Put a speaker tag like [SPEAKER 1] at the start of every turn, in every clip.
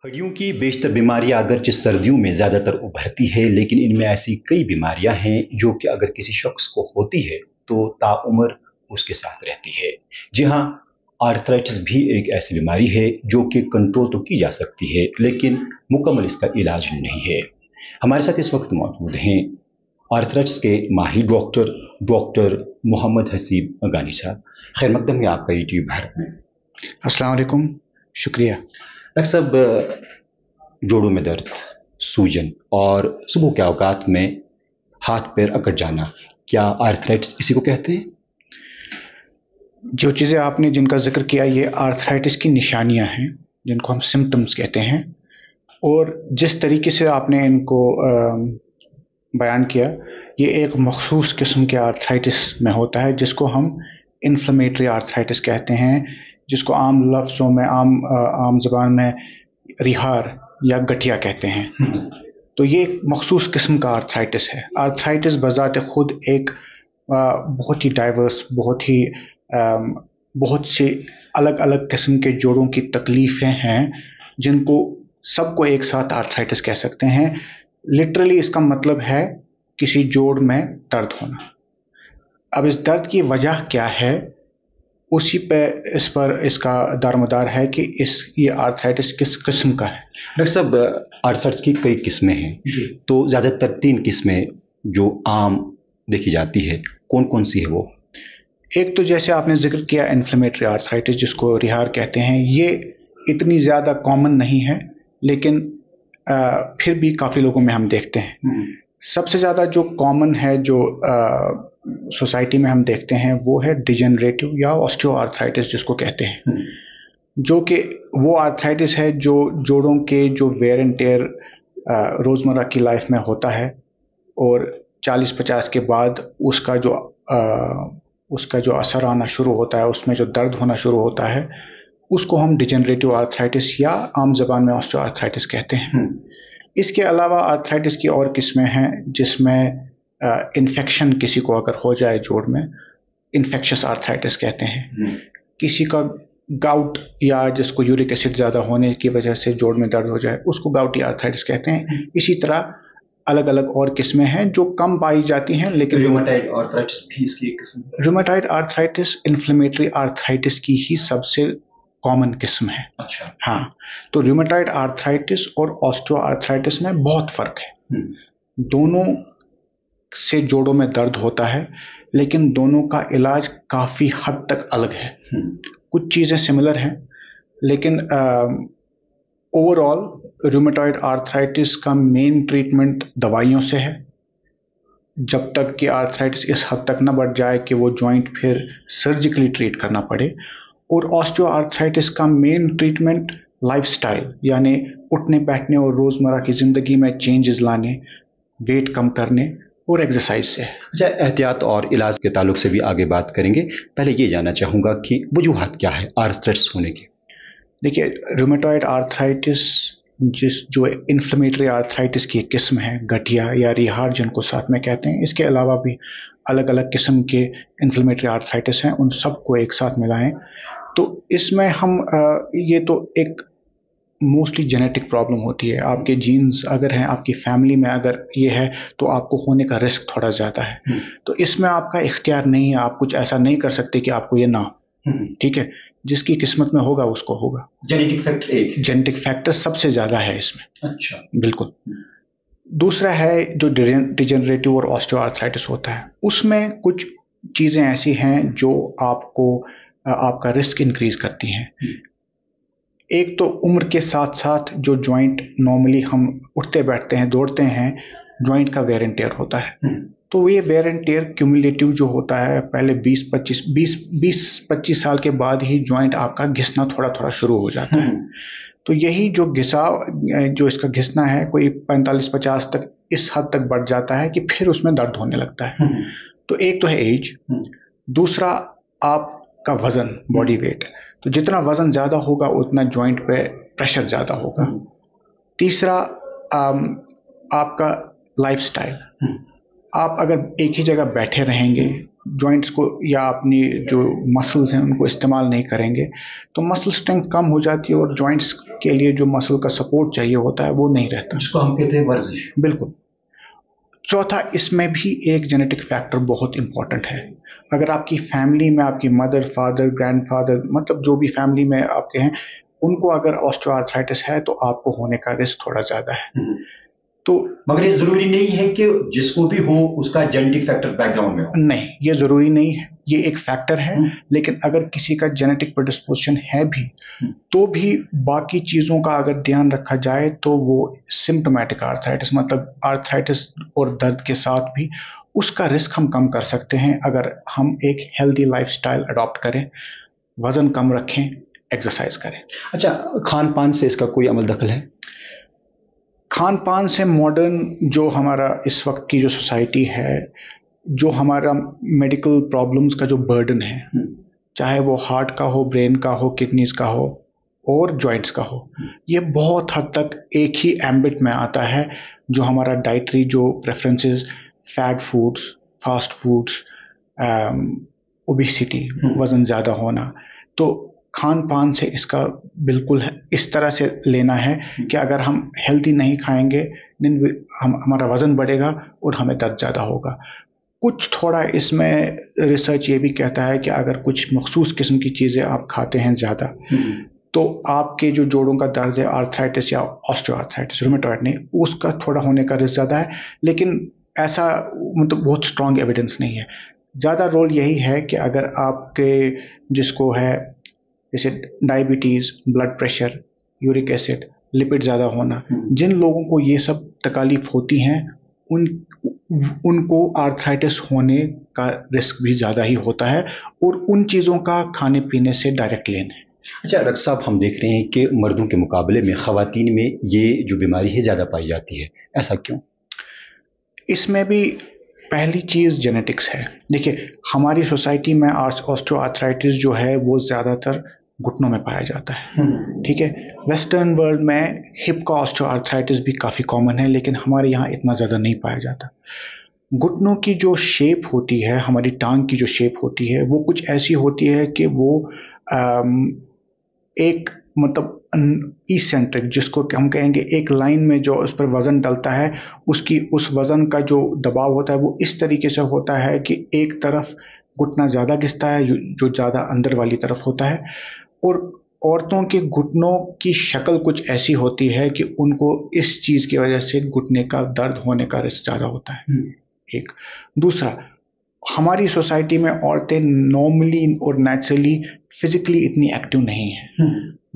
[SPEAKER 1] हड्डियों की बेशतर बीमारियां अगरचे सर्दियों में ज़्यादातर उभरती है, लेकिन इनमें ऐसी कई बीमारियां हैं जो कि अगर किसी शख्स को होती है तो ताउम्र उसके साथ रहती है। जी हाँ, आर्थराइटिस भी एक ऐसी बीमारी है जो कि कंट्रोल तो की जा सकती है, लेकिन मुकम्मल इसका इलाज नहीं है। हमारे साथ इस वक्त मौजूद हैं आर्थराइटिस के माहिर डॉक्टर डॉक्टर मोहम्मद हसीब गानी साहब। खैर मकदम है आपका यूट्यूब भारत में।
[SPEAKER 2] अस्सलाम वालेकुम, शुक्रिया।
[SPEAKER 1] डॉक्टर साहब, जोड़ों में दर्द, सूजन और सुबह के औकात में हाथ पैर अकड़ जाना, क्या आर्थराइटिस इसी को कहते हैं?
[SPEAKER 2] जो चीज़ें आपने जिनका ज़िक्र किया ये आर्थराइटिस की निशानियां हैं, जिनको हम सिम्टम्स कहते हैं। और जिस तरीके से आपने इनको बयान किया, ये एक मखसूस किस्म के आर्थराइटिस में होता है जिसको हम इन्फ्लेमेटरी आर्थराइटिस कहते हैं, जिसको आम लफ्ज़ों में आम ज़बान में रिहार या गठिया कहते हैं। तो ये एक मखसूस किस्म का आर्थराइटिस है। आर्थराइटिस बज़ाते खुद एक बहुत ही डाइवर्स, बहुत सी अलग अलग किस्म के जोड़ों की तकलीफ़ें हैं जिनको सबको एक साथ आर्थराइटिस कह सकते हैं। लिटरली इसका मतलब है किसी जोड़ में दर्द होना। अब इस दर्द की वजह क्या है, उसी पे इस पर इसका दारोमदार है कि ये आर्थराइटिस किस किस्म का है।
[SPEAKER 1] डॉक्टर साहब, आर्थराइटिस की कई किस्में हैं, तो ज़्यादातर 3 किस्में जो आम देखी जाती है, कौन कौन सी है वो?
[SPEAKER 2] एक तो जैसे आपने जिक्र किया इन्फ्लेमेटरी आर्थराइटिस, जिसको रिहार कहते हैं, ये इतनी ज़्यादा कॉमन नहीं है, लेकिन फिर भी काफ़ी लोगों में हम देखते हैं। सबसे ज़्यादा जो कॉमन है, जो सोसाइटी में हम देखते हैं, वो है डिजेनरेटिव या ऑस्टियोआर्थराइटिस जिसको कहते हैं, जो कि वो आर्थराइटिस है जो जोड़ों के जो वेयर एंड टेयर रोज़मर्रा की लाइफ में होता है और 40-50 के बाद उसका जो असर आना शुरू होता है, उसमें जो दर्द होना शुरू होता है, उसको हम डिजेनरेटिव आर्थराइटिस या आम ज़बान में ऑस्टियोआर्थराइटिस कहते हैं। इसके अलावा आर्थराइटिस की और किस्में हैं जिसमें इन्फेक्शन किसी को अगर हो जाए जोड़ में, इन्फेक्शस आर्थराइटिस कहते हैं। किसी का गाउट या जिसको यूरिक एसिड ज़्यादा होने की वजह से जोड़ में दर्द हो जाए, उसको गाउटी आर्थराइटिस कहते हैं। इसी तरह अलग अलग और किस्में हैं जो कम पाई जाती हैं, लेकिन
[SPEAKER 1] रूमेटाइड आर्थराइटिस भी इसकी एक किस्म है।
[SPEAKER 2] रूमेटाइड आर्थराइटिस इन्फ्लेमेटरी आर्थराइटिस की ही सबसे कॉमन किस्म है।
[SPEAKER 1] अच्छा।
[SPEAKER 2] हाँ, तो रूमेटाइड आर्थराइटिस और ऑस्टियोआर्थराइटिस में बहुत फ़र्क है। दोनों से जोड़ों में दर्द होता है, लेकिन दोनों का इलाज काफ़ी हद तक अलग है। कुछ चीज़ें सिमिलर हैं, लेकिन ओवरऑल रूमेटॉइड आर्थराइटिस का मेन ट्रीटमेंट दवाइयों से है, जब तक कि आर्थराइटिस इस हद तक न बढ़ जाए कि वो जॉइंट फिर सर्जिकली ट्रीट करना पड़े। और ऑस्टियोआर्थराइटिस का मेन ट्रीटमेंट लाइफस्टाइल, यानी उठने बैठने और रोज़मर्रा की ज़िंदगी में चेंजेस लाने, वेट कम करने और एक्सरसाइज से।
[SPEAKER 1] अच्छा, एहतियात और इलाज के ताल्लुक से भी आगे बात करेंगे। पहले ये जानना चाहूँगा कि वजूहात क्या है आर्थराइटिस होने की?
[SPEAKER 2] देखिए, रूमेटॉइड आर्थराइटिस जो इन्फ्लेमेटरी आर्थराइटिस की एक किस्म है, गठिया या रिहार जिनको साथ में कहते हैं, इसके अलावा भी अलग अलग किस्म के इन्फ्लेमेटरी आर्थराइटिस हैं, उन सबको एक साथ मिलाएं तो इसमें हम ये तो एक मोस्टली जेनेटिक प्रॉब्लम होती है। आपके जीन्स अगर हैं, आपकी फैमिली में अगर ये है, तो आपको होने का रिस्क थोड़ा ज़्यादा है। तो इसमें आपका इख्तियार नहीं है, आप कुछ ऐसा नहीं कर सकते कि आपको ये ना हो। ठीक है, जिसकी किस्मत में होगा उसको होगा। जेनेटिक फैक्टर सबसे ज़्यादा है इसमें।
[SPEAKER 1] अच्छा,
[SPEAKER 2] बिल्कुल। दूसरा है जो डिजेनरेटिव और ऑस्टियोआर्थराइटिस होता है, उसमें कुछ चीज़ें ऐसी हैं जो आपका रिस्क इंक्रीज करती हैं। एक तो उम्र के साथ साथ जो जॉइंट नॉर्मली हम उठते बैठते हैं, दौड़ते हैं, जॉइंट का वेयर एंड टेयर होता है। तो ये वेयर एंड टेयर क्यूमुलेटिव जो होता है, पहले 20-25 साल के बाद ही जॉइंट आपका घिसना थोड़ा थोड़ा शुरू हो जाता है। तो यही जो जो इसका घिसना है, कोई 45-50 तक इस हद तक बढ़ जाता है कि फिर उसमें दर्द होने लगता है। तो एक तो है एज, दूसरा आपका वजन, बॉडी वेट। तो जितना वजन ज़्यादा होगा उतना जॉइंट पे प्रेशर ज़्यादा होगा। तीसरा आपका लाइफस्टाइल। आप अगर एक ही जगह बैठे रहेंगे जॉइंट्स को या अपनी जो मसल्स हैं उनको इस्तेमाल नहीं करेंगे तो मसल स्ट्रेंथ कम हो जाती है और जॉइंट्स के लिए जो मसल का सपोर्ट चाहिए होता है वो नहीं रहता,
[SPEAKER 1] जिसको हम कहते हैं वर्जिश।
[SPEAKER 2] बिल्कुल। चौथा, इसमें भी एक जेनेटिक फैक्टर बहुत इंपॉर्टेंट है। अगर आपकी फैमिली में आपकी मदर, फादर, ग्रैंडफादर, मतलब जो भी फैमिली में आपके हैं, उनको अगर ऑस्टियोआर्थराइटिस है तो आपको होने का रिस्क थोड़ा ज़्यादा है।
[SPEAKER 1] तो मगर ये जरूरी नहीं है कि जिसको भी हो उसका जेनेटिक फैक्टर बैकग्राउंड में हो।
[SPEAKER 2] नहीं, ये जरूरी नहीं है, ये एक फैक्टर है। लेकिन अगर किसी का जेनेटिक प्रेडिस्पोजिशन है भी तो भी बाकी चीज़ों का अगर ध्यान रखा जाए तो वो सिम्प्टोमेटिक आर्थराइटिस, मतलब आर्थराइटिस और दर्द के साथ भी उसका रिस्क हम कम कर सकते हैं अगर हम एक हेल्दी लाइफस्टाइल अडॉप्ट करें, वजन कम रखें, एक्सरसाइज करें।
[SPEAKER 1] अच्छा, खान पान से इसका कोई अमल दखल है?
[SPEAKER 2] खान पान से मॉडर्न जो हमारा इस वक्त की जो सोसाइटी है, जो हमारा मेडिकल प्रॉब्लम्स का जो बर्डन है, चाहे वो हार्ट का हो, ब्रेन का हो, किडनीज का हो और जॉइंट्स का हो, ये बहुत हद तक एक ही एम्बिट में आता है। जो हमारा डाइटरी जो preferences, fat foods, fast foods, obesity, वज़न ज़्यादा होना, तो खान पान से इसका बिल्कुल इस तरह से लेना है कि अगर हम हेल्दी नहीं खाएंगे हमारा वज़न बढ़ेगा और हमें दर्द ज़्यादा होगा। कुछ थोड़ा इसमें रिसर्च ये भी कहता है कि अगर कुछ मखसूस किस्म की चीज़ें आप खाते हैं ज़्यादा तो आपके जो जोड़ों का दर्द है, आर्थराइटिस या ऑस्टियोआर्थराइटिस, रूमेटॉइड नहीं, उसका थोड़ा होने का रिस्क ज़्यादा है। लेकिन ऐसा मतलब बहुत स्ट्रॉन्ग एविडेंस नहीं है। ज़्यादा रोल यही है कि अगर आपके जिसको है जैसे diabetes, blood pressure, uric acid, lipid ज़्यादा होना, जिन लोगों को ये सब तकलीफ होती हैं उनको आर्थराइटिस होने का रिस्क भी ज़्यादा ही होता है और उन चीज़ों का खाने पीने से डायरेक्ट लेन है।
[SPEAKER 1] अच्छा डॉक्टर साहब, हम देख रहे हैं कि मर्दों के मुकाबले में ख़वातीन में ये जो बीमारी है ज़्यादा पाई जाती है, ऐसा क्यों?
[SPEAKER 2] इसमें भी पहली चीज़ जेनेटिक्स है। देखिए, हमारी सोसाइटी में ऑस्टियोआर्थराइटिस जो है वो ज़्यादातर घुटनों में पाया जाता है, ठीक है। वेस्टर्न वर्ल्ड में हिप का ऑस्टियोआर्थराइटिस भी काफ़ी कॉमन है, लेकिन हमारे यहाँ इतना ज़्यादा नहीं पाया जाता। घुटनों की जो शेप होती है, हमारी टांग की जो शेप होती है, वो कुछ ऐसी होती है कि वो एक मतलब इसेंट्रिक, जिसको हम कहेंगे एक लाइन में जो उस पर वज़न डलता है, उसकी उस वज़न का जो दबाव होता है वो इस तरीके से होता है कि एक तरफ घुटना ज़्यादा घिसता है जो ज़्यादा अंदर वाली तरफ होता है। और औरतों के घुटनों की शक्ल कुछ ऐसी होती है कि उनको इस चीज़ की वजह से घुटने का दर्द होने का रिस्क ज़्यादा होता है। एक दूसरा, हमारी सोसाइटी में औरतें नॉर्मली और नेचुरली फिजिकली इतनी एक्टिव नहीं है।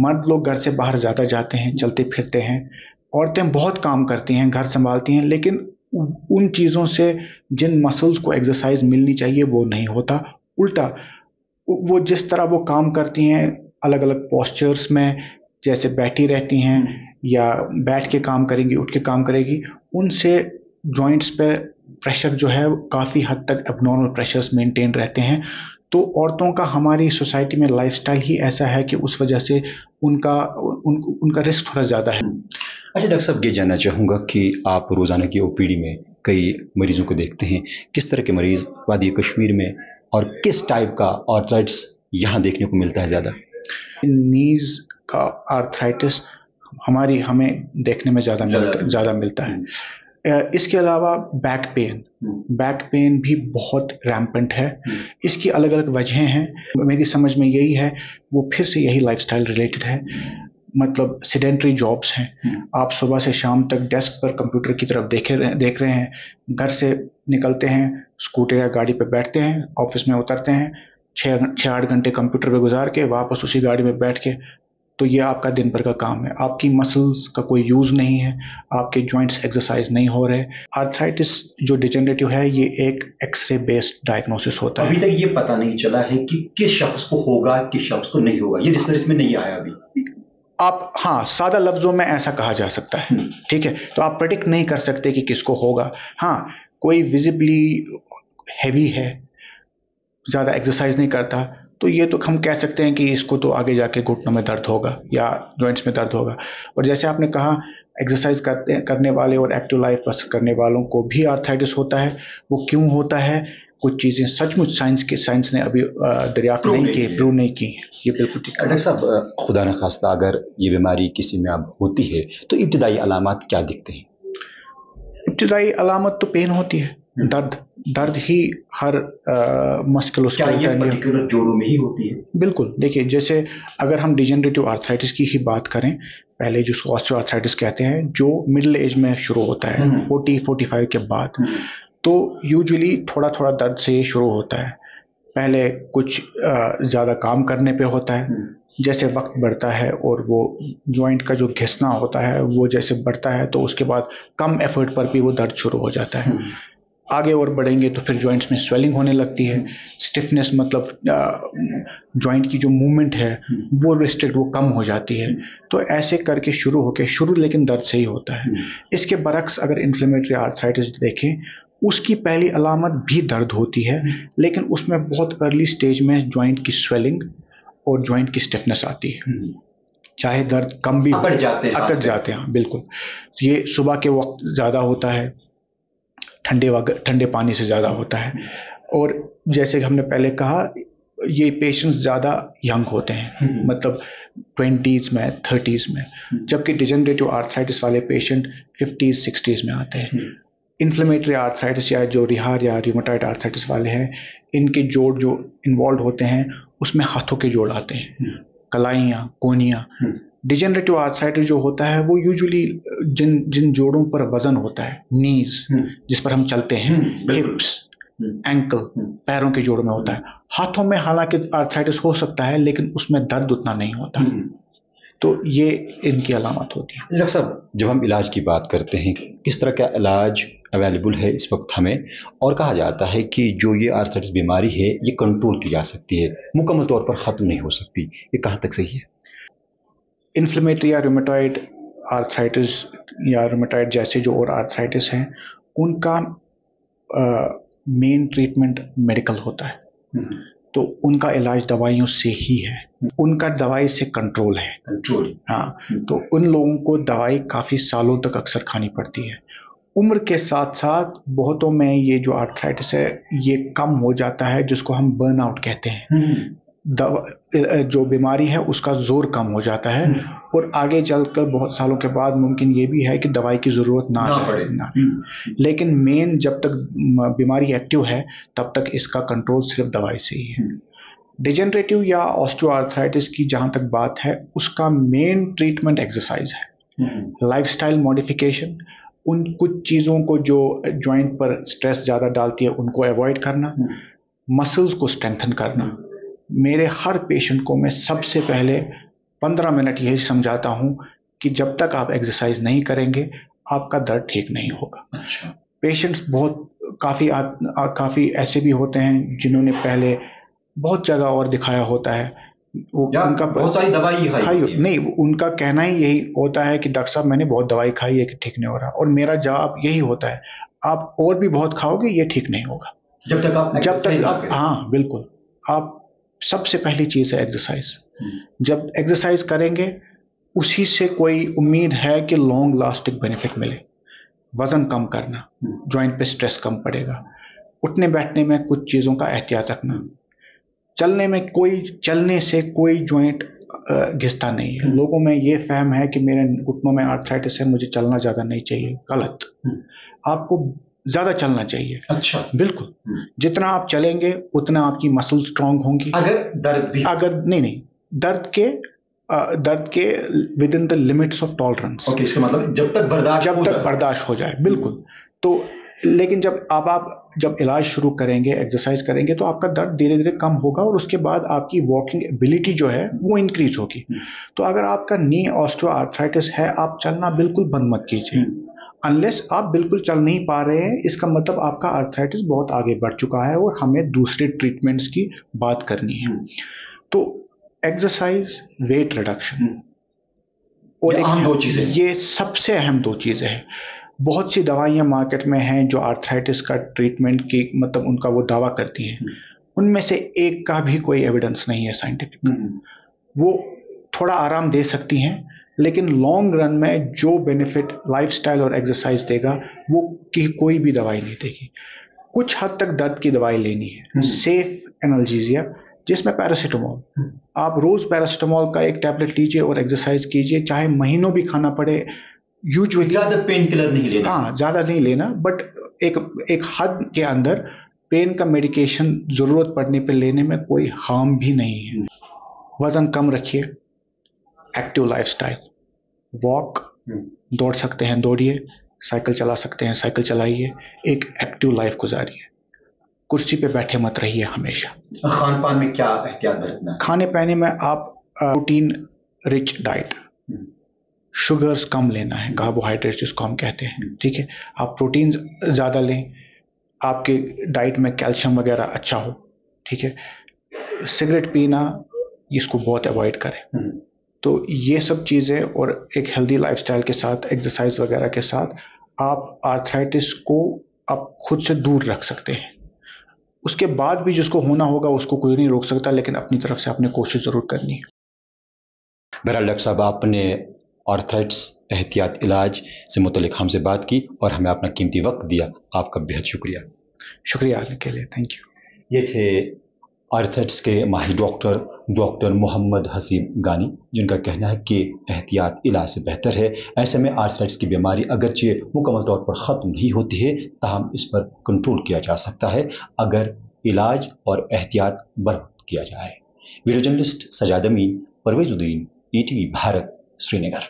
[SPEAKER 2] मर्द लोग घर से बाहर ज़्यादा जाते हैं, चलते फिरते हैं, औरतें बहुत काम करती हैं, घर संभालती हैं, लेकिन उन चीज़ों से जिन मसल्स को एक्सरसाइज मिलनी चाहिए वो नहीं होता। उल्टा वो जिस तरह वो काम करती हैं अलग अलग पोस्चर्स में, जैसे बैठी रहती हैं या बैठ के काम करेंगी, उठ के काम करेगी, उनसे जॉइंट्स पे प्रेशर जो है काफ़ी हद तक एबनॉर्मल प्रेशर्स मेंटेन रहते हैं। तो औरतों का हमारी सोसाइटी में लाइफस्टाइल ही ऐसा है कि उस वजह से उनका रिस्क थोड़ा ज़्यादा है।
[SPEAKER 1] अच्छा डॉक्टर साहब, ये जानना चाहूँगा कि आप रोज़ाना की ओपीडी में कई मरीजों को देखते हैं, किस तरह के मरीज़ वादी कश्मीर में और किस टाइप का आर्थराइटिस यहाँ देखने को मिलता है ज़्यादा?
[SPEAKER 2] नीज का आर्थराइटिस हमें देखने में ज़्यादा मिलता है। इसके अलावा बैक पेन भी बहुत रैम्पेंट है। इसकी अलग अलग वजहें हैं, मेरी समझ में यही है, वो फिर से यही लाइफस्टाइल रिलेटेड है। मतलब सेडेंटरी जॉब्स हैं, आप सुबह से शाम तक डेस्क पर कंप्यूटर की तरफ देख रहे हैं, घर से निकलते हैं, स्कूटर या गाड़ी पर बैठते हैं, ऑफिस में उतरते हैं, 6-8 घंटे कंप्यूटर पे गुजार के वापस उसी गाड़ी में बैठ के, तो ये आपका दिन भर का काम है। आपकी मसल्स का कोई यूज़ नहीं है, आपके जॉइंट्स एक्सरसाइज नहीं हो रहे। आर्थराइटिस जो डिजेनरेटिव है, ये एक एक्सरे बेस्ड डायग्नोसिस होता है।
[SPEAKER 1] अभी तक ये पता नहीं चला है कि किस शख्स को होगा, किस शख्स को नहीं होगा, ये रिसर्च में नहीं आया अभी।
[SPEAKER 2] आप हाँ, सादा लफ्जों में ऐसा कहा जा सकता है, ठीक है। तो आप प्रेडिक्ट नहीं कर सकते कि किसको होगा। हाँ, कोई विजिबली हैवी है, ज़्यादा एक्सरसाइज नहीं करता, तो ये तो हम कह सकते हैं कि इसको तो आगे जाके घुटनों में दर्द होगा या जॉइंट्स में दर्द होगा। और जैसे आपने कहा, एक्सरसाइज करने वाले और एक्टिव लाइफ बसर करने वालों को भी आर्थराइटिस होता है। वो क्यों होता है? कुछ चीज़ें सचमुच साइंस ने अभी दरियाफ्त नहीं की, प्रूव नहीं की हैं। ये बिल्कुल ठीक है।
[SPEAKER 1] डॉक्टर साहब, खुदा न खास्ता अगर ये बीमारी किसी में अब होती है तो इब्तिदाई अलामात क्या दिखते हैं?
[SPEAKER 2] इब्तिदाई अलामत तो पेन होती है, दर्द ही हर
[SPEAKER 1] मस्कुलोस्केलेटल जोड़ों में ही होती है?
[SPEAKER 2] बिल्कुल। देखिए, जैसे अगर हम डिजेनरेटिव आर्थराइटिस की ही बात करें, पहले जिसको ऑस्टियोआर्थराइटिस कहते हैं, जो मिडिल एज में शुरू होता है 40-45 के बाद, तो यूजुअली थोड़ा थोड़ा दर्द से ये शुरू होता है। पहले कुछ ज़्यादा काम करने पे होता है, जैसे वक्त बढ़ता है और वो जॉइंट का जो घिसना होता है वो जैसे बढ़ता है, तो उसके बाद कम एफर्ट पर भी वो दर्द शुरू हो जाता है। आगे और बढ़ेंगे तो फिर जॉइंट्स में स्वेलिंग होने लगती है, स्टिफनेस मतलब जॉइंट की जो मूवमेंट है वो रिस्ट्रिक्ट, वो कम हो जाती है। तो ऐसे करके शुरू लेकिन दर्द से ही होता है। इसके बरक्स अगर इन्फ्लेमेटरी आर्थराइटिस देखें, उसकी पहली अलामत भी दर्द होती है, लेकिन उसमें बहुत अर्ली स्टेज में जॉइंट की स्वेलिंग और जॉइंट की स्टिफनेस आती है, चाहे दर्द कम भी
[SPEAKER 1] अकड़ जाते
[SPEAKER 2] हैं। बिल्कुल, ये सुबह के वक्त ज़्यादा होता है, ठंडे पानी से ज़्यादा होता है, और जैसे हमने पहले कहा, ये पेशेंट्स ज़्यादा यंग होते हैं, मतलब 20s में 30s में, जबकि डिजेनरेटिव आर्थराइटिस वाले पेशेंट 50s 60s में आते हैं। इन्फ्लेमेटरी आर्थराइटिस या जो रिहार या रूमेटॉइड आर्थराइटिस वाले हैं, इनके जोड़ जो इन्वॉल्व होते हैं उसमें हाथों के जोड़ आते हैं, कलाइयाँ, कोनियाँ। डिजेनरेटिव आर्थराइटिस जो होता है वो यूजुअली जिन जोड़ों पर वजन होता है, नीज जिस पर हम चलते हैं, हिप्स, एंकल, पैरों के जोड़ों में होता है। हाथों में हालांकि आर्थराइटिस हो सकता है, लेकिन उसमें दर्द उतना नहीं होता। तो ये इनकी अलामत होती है।
[SPEAKER 1] डॉक्टर साहब, जब हम इलाज की बात करते हैं, किस तरह का इलाज अवेलेबल है इस वक्त हमें, और कहा जाता है कि जो ये आर्थराइटिस बीमारी है ये कंट्रोल की जा सकती है, मुकम्मल तौर पर ख़त्म नहीं हो सकती, ये कहाँ तक सही है?
[SPEAKER 2] इन्फ्लेमेटरी या रूमेटॉइड आर्थराइटिस या रूमेटॉइड जैसे जो और आर्थराइटिस हैं, उनका मेन ट्रीटमेंट मेडिकल होता है। तो उनका इलाज दवाइयों से ही है, उनका दवाई से कंट्रोल है। हाँ, तो उन लोगों को दवाई काफ़ी सालों तक अक्सर खानी पड़ती है। उम्र के साथ साथ बहुतों में ये जो आर्थराइटिस है ये कम हो जाता है, जिसको हम बर्नआउट कहते हैं। जो बीमारी है उसका जोर कम हो जाता है, और आगे चलकर बहुत सालों के बाद मुमकिन ये भी है कि दवाई की ज़रूरत ना पड़े। लेकिन मेन जब तक बीमारी एक्टिव है तब तक इसका कंट्रोल सिर्फ दवाई से ही है। डिजेनरेटिव या ऑस्टियोआर्थराइटिस की जहाँ तक बात है, उसका मेन ट्रीटमेंट एक्सरसाइज है, लाइफस्टाइल मॉडिफिकेशन, उन कुछ चीज़ों को जो जॉइंट पर स्ट्रेस ज़्यादा डालती है उनको अवॉइड करना, मसल्स को स्ट्रेंथन करना। मेरे हर पेशेंट को मैं सबसे पहले 15 मिनट यही समझाता हूँ कि जब तक आप एक्सरसाइज नहीं करेंगे आपका दर्द ठीक नहीं होगा। पेशेंट्स काफ़ी ऐसे भी होते हैं जिन्होंने पहले बहुत जगह और दिखाया होता है, वो उनका
[SPEAKER 1] बहुत सारी दवाई खाई
[SPEAKER 2] नहीं, उनका कहना ही यही होता है कि डॉक्टर साहब मैंने बहुत दवाई खाई है कि ठीक नहीं हो रहा, और मेरा जवाब यही होता है, आप और भी बहुत खाओगे ये ठीक नहीं होगा
[SPEAKER 1] जब तक आप
[SPEAKER 2] हाँ बिल्कुल, आप सबसे पहली चीज़ है एक्सरसाइज। जब एक्सरसाइज करेंगे उसी से कोई उम्मीद है कि लॉन्ग लास्टिंग बेनिफिट मिले। वजन कम करना, जॉइंट पे स्ट्रेस कम पड़ेगा, उठने बैठने में कुछ चीज़ों का एहतियात रखना, चलने से कोई जॉइंट घिसता नहीं है। लोगों में ये फहम है कि मेरे घुटनों में आर्थराइटिस है, मुझे चलना ज़्यादा नहीं चाहिए। गलत, आपको ज़्यादा चलना चाहिए।
[SPEAKER 1] अच्छा,
[SPEAKER 2] बिल्कुल, जितना आप चलेंगे उतना आपकी मसल स्ट्रांग होंगी।
[SPEAKER 1] नहीं,
[SPEAKER 2] दर्द के with in the limits of tolerance.
[SPEAKER 1] Okay, इसका मतलब जब तक
[SPEAKER 2] बर्दाश्त हो जाए। बिल्कुल। तो लेकिन जब इलाज शुरू करेंगे, एक्सरसाइज करेंगे, तो आपका दर्द धीरे धीरे कम होगा और उसके बाद आपकी वॉकिंग एबिलिटी जो है वो इंक्रीज होगी। तो अगर आपका नी ऑस्टियोआर्थराइटिस है, आप चलना बिल्कुल बंद मत कीजिए। अनलेस आप बिल्कुल चल नहीं पा रहे हैं, इसका मतलब आपका आर्थराइटिस बहुत आगे बढ़ चुका है और हमें दूसरे ट्रीटमेंट्स की बात करनी है। तो एक्सरसाइज, वेट रिडक्शन और ये सबसे अहम 2 चीज़ें हैं। बहुत सी दवाइयाँ मार्केट में हैं जो आर्थराइटिस का ट्रीटमेंट की मतलब उनका वो दावा करती हैं, उनमें से एक का भी कोई एविडेंस नहीं है साइंटिफिक। वो थोड़ा आराम दे सकती हैं, लेकिन लॉन्ग रन में जो बेनिफिट लाइफस्टाइल और एक्सरसाइज देगा वो की कोई भी दवाई नहीं देगी। कुछ हद तक दर्द की दवाई लेनी है, सेफ एनाल्जेसिया, जिसमें पैरासीटामोल, आप रोज पैरासीटामोल का एक टैबलेट लीजिए और एक्सरसाइज कीजिए, चाहे महीनों भी खाना पड़े। यूजुअली
[SPEAKER 1] ज्यादा पेन किलर नहीं लेना।
[SPEAKER 2] हाँ, ज्यादा नहीं लेना, बट एक हद के अंदर पेन का मेडिकेशन जरूरत पड़ने पर लेने में कोई हार्म भी नहीं है। वजन कम रखिए, एक्टिव लाइफस्टाइल, वॉक, दौड़ सकते हैं दौड़िए, साइकिल चला सकते हैं साइकिल चलाइए, एक एक्टिव लाइफ गुजारिए। कुर्सी पे बैठे मत रहिए हमेशा।
[SPEAKER 1] खान पान में क्या एहतियात बरतना है?
[SPEAKER 2] खाने पाने में आप प्रोटीन रिच डाइट, शुगर्स कम लेना है, कार्बोहाइड्रेट्स जिसको हम कहते हैं, ठीक है। आप प्रोटीन ज़्यादा लें, आपके डाइट में कैल्शियम वगैरह अच्छा हो, ठीक है। सिगरेट पीना इसको बहुत अवॉइड करें। तो ये सब चीज़ें और एक हेल्दी लाइफस्टाइल के साथ, एक्सरसाइज वगैरह के साथ आप आर्थराइटिस को आप खुद से दूर रख सकते हैं। उसके बाद भी जिसको होना होगा उसको कोई नहीं रोक सकता, लेकिन अपनी तरफ से आपने कोशिश ज़रूर करनी है।
[SPEAKER 1] बहरहाल डॉक्टर साहब, आपने आर्थराइटिस एहतियात इलाज से मुतल्लिक हमसे बात की और हमें अपना कीमती वक्त दिया। आपका बेहद शुक्रिया।
[SPEAKER 2] शुक्रिया आने के लिए, थैंक यू।
[SPEAKER 1] ये थे आर्थराइटिस के माहिर डॉक्टर मोहम्मद हसीब गानी, जिनका कहना है कि एहतियात इलाज से बेहतर है। ऐसे में आर्थराइटिस की बीमारी अगरचे मुकम्मल तौर पर ख़त्म नहीं होती है, ताहम इस पर कंट्रोल किया जा सकता है अगर इलाज और एहतियात बरवक्त किया जाए। वीडियो जर्नलिस्ट सजाद अमीन, परवेज़ उद्दीन, ETV भारत, श्रीनगर।